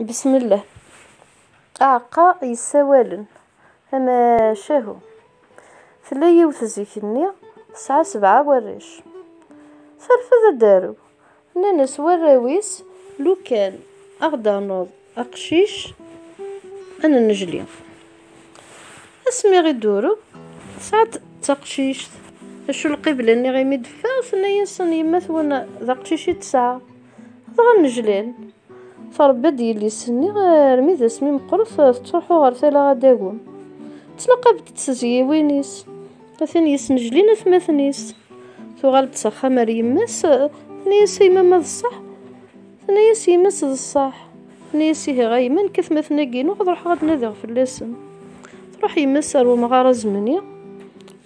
بسم الله. أعقى يسawalen أما شاهو ثلايا وثزيكني 9 7 وريش فرفذا دارو نانس وراويس لو كان أغدا نوض أقشيش أنا نجلي اسمي غيدورو ساعات تقشيش شو القبلة اني غيمي دفا ثنايا صني مثونا ذا قشيشي 9 غنجلين فربا ديالي سني غير ميدا سمي مقرص تروحو غير ثلا غداكم تلقى بدت تزيوينيس ثاني يسنجلين ثماثنيس ثوغال تسخا مريماس ثنيا سيما ما الصح ثنيا سيماس الصح ثنيا سيه غايمن كثما ثناكينو غنروح غاد نادي في اللسن تروح يمس رو مغارة زمنية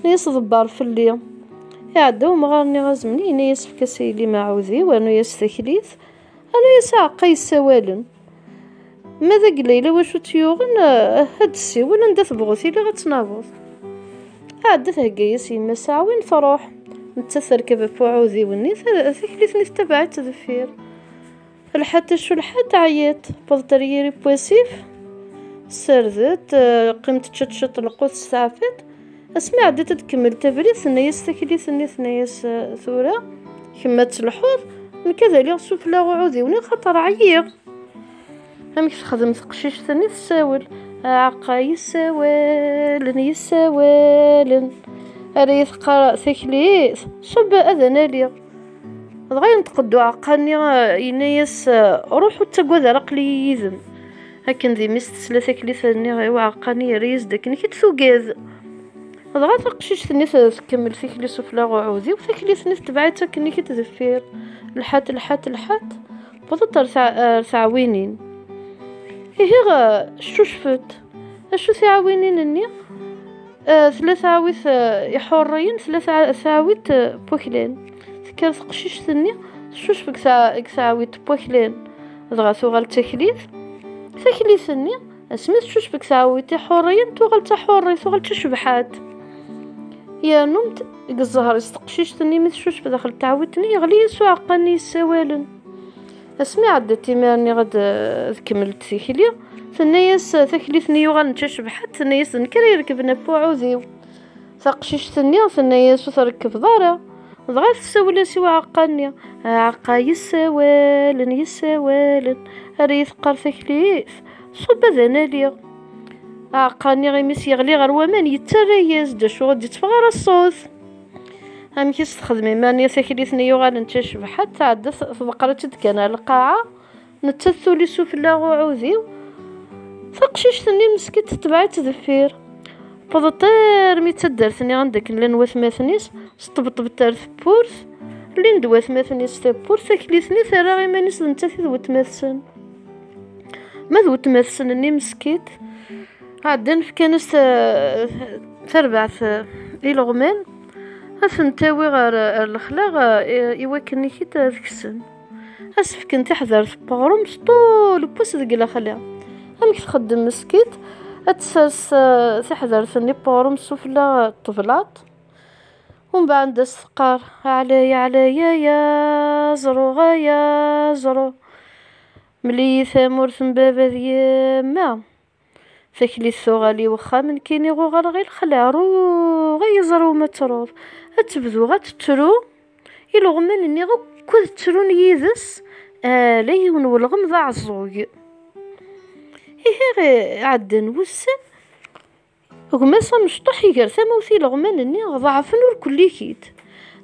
نيس ضبار في الليل يعدو مغارني غازمني نيس في كاسيلي معوذي وانو يستكليث انا يساقي يسawalen ماذا قليله واش تيوغن هاد السيول ندات بغوثي اللي غتنابض عدت هكايا سيما ساعه وين تروح نتا تركب فعوذي وني ثكليثني تبعت تدفير الحتى شو الحد عيات بلطريري بواسيف سردت قمت تشتشط القوت سافت اسمع عدت تكمل تبريد ثنيا ستكليث ثنيا ثورة كمات الحوض من كذا لي غسوف لا وعودي وني خطر عيير هم تخدم تقشيش ثاني تساول عقا يسawalen اريث قرا ثكليث صب اذن لي غير نتقدو عقاني ينايس روحو تقوى رقلي يذم هكا ذي مست 3 كليثاني غير عقاني ريز داك كي تثوكاز غا تقشيش ثني تكمل فيك لي سفلا وعوذي وثكلي ثني تبعتها كني كي تدفير الحات بضطر ثعوينين هي غا شفت اشو ثعوينين اني 3 عويث يحورين 3 ثعويت بوكلين ذكر تقشيش ثني شوش فيك ثعويت بوكلين دغا ثوغال تكليث ثني اسميت شوش فيك ثعويت حورين ثوغال تحوري ثوغال تشبحات يا نمت الزهر استقشيش ثني مثشوش بداخل تعودتني يغلي يسوع قاني يسawalen اسمي عدتي ماني غد كملت ثيكلي ثنياس ثكليثني يغال نتشبحات ثنياس نكري يركبنا فوعوذيو ثقشيش ثنياس وتركب ضاره ضغط تساول سوا عقاني عقا يسawalen اريث قر ثكليث صب ذناليا عقاني غيمس يغلي غير ومان يتريز دا شو غادي تفغر الصوت هم كي تخدمي ماني ثكليثني يغال نتشبح حتى عاد بقرة تدكن القاعة نتثولي سفلا وعوذيو ثقشيش ثني مسكت تبعت تدفير بضطير مي تدرثني عندك لين وثماثنيس سطبطبت ترث بورث لين دوا ثماثنيس تبورث ثكليثني ثرا غي مانيس نتثي ذو تماثسن ما ذو تماثسن اني مسكيت عدن في كانس ثربعث لغمان أثنتاوي غير الخلاغ يوكلني كي تذكسن أسف كنت حذر بغرم سطول بوس ذق الخلا هم كي تخدم مسكيت أتساس تحذر ثني بغرم سفلا طفلات ومن بعد السقار عليا يا زرو ملي ثامور ثم بابا ديما ثكلي الثغالي وخا من كيني غوغر غير الخلا غيزرو ما تروض اتبدو غتترو يلغمان اني غكوذ ترون يذس ليون والغم ذا عزوغ غي عدن وسن غماسا مشطح يقر ثموثي لغمان اني ضعفن والكل كيت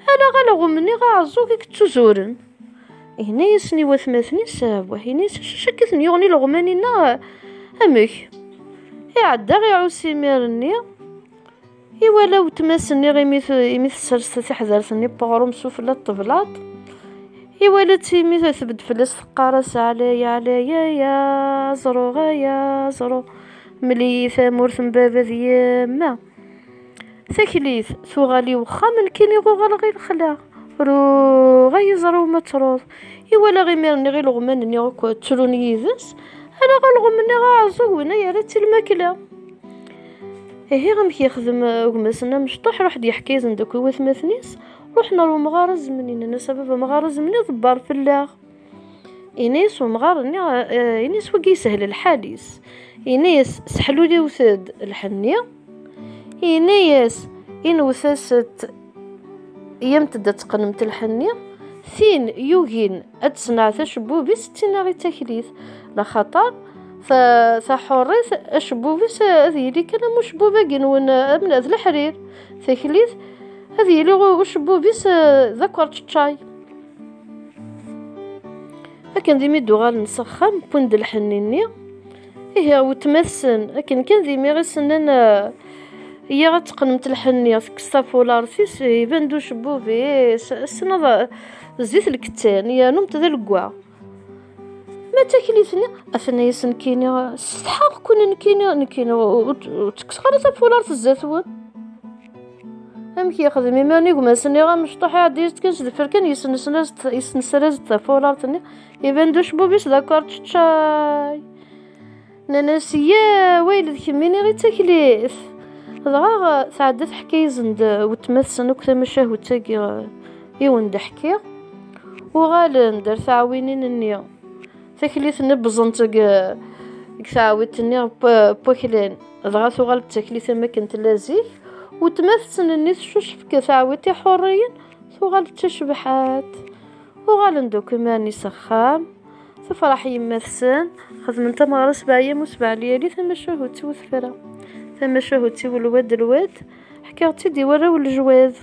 انا غلغم اني غعزوغ كتزورن هنا يسني وثماثني سابوه هنا شكثني يغني لغمان انا امك يعدى غي عوسي ميرني ولا تماسني غي مثل سرسة تحذرتني بغرم سفلة الطبلات ولا تيمي ثبت فلس قارس عليا يا زرو ملي ثامور ثم بابا ديما ثكليث ثغالي وخا من كيني غوغال غير خلا غي زرو ما تروض ولا غي ميرني غي لغمان اني غكو تروني يذس انا غنغم اني غعزو هنا يا ريت الماكله غم كيخدم غمسنا مشطوح روح يحكي زندك وثماثنيس روحنا لو مغارز منين انا سبب مغارز مني ضبار في الله إنيس ومغارني إنيس وقي سهل الحاليس. إنيس سحلولي وثاد الحنية. إنيس وثاست يمتد تقنمت الحنية. ثين يوغين أتصنع تشبوبيس تينا غي تكليث لخطر فحوريث أشبوبيس هذه اللي كان مشبوبة جنون من هذا الحرير تكليث هذه اللي وشبوبيس ذكرت الشاي. لكن ذي ميدو غال نسخم بوند الحنيني إيه وتمثل لكن كان ذي ميغي سننا هي غتقنمت الحنية كستافولار فيس يبان شبوبي السنة زيت الكتان يا نمت ذا الكوا ما تاكليتني أثناء يسنكيني استحق كون نكيني وتكسخر تافولار في الزيتون أم كي ياخذ ميماني وما سني غا مشطوح عادي كنش دفر كان يسنسراز تافولار تني يبان شبوبيس ذاكرت شاي ناناسيا ويلي كميني غي تاكليث هذا سعدت حكاية زند وتمثل وكذا مشاه وتاقي يوند حكي وغال ندير تعاوينين النية تكليث نبزنت تعاويتني بوكلين هذا ثغال تكليث ما كنت لازيك وتمثل النيت شوش فك تعاويتي حريا ثغال تشبحات وغال ندوك ماني سخام تفرح يمثل خدمت مغرى 7 أيام و7 ليالي ثم شهوتي وثفرة ثم شهوتي والواد حكاوتي دي ورا والجواز.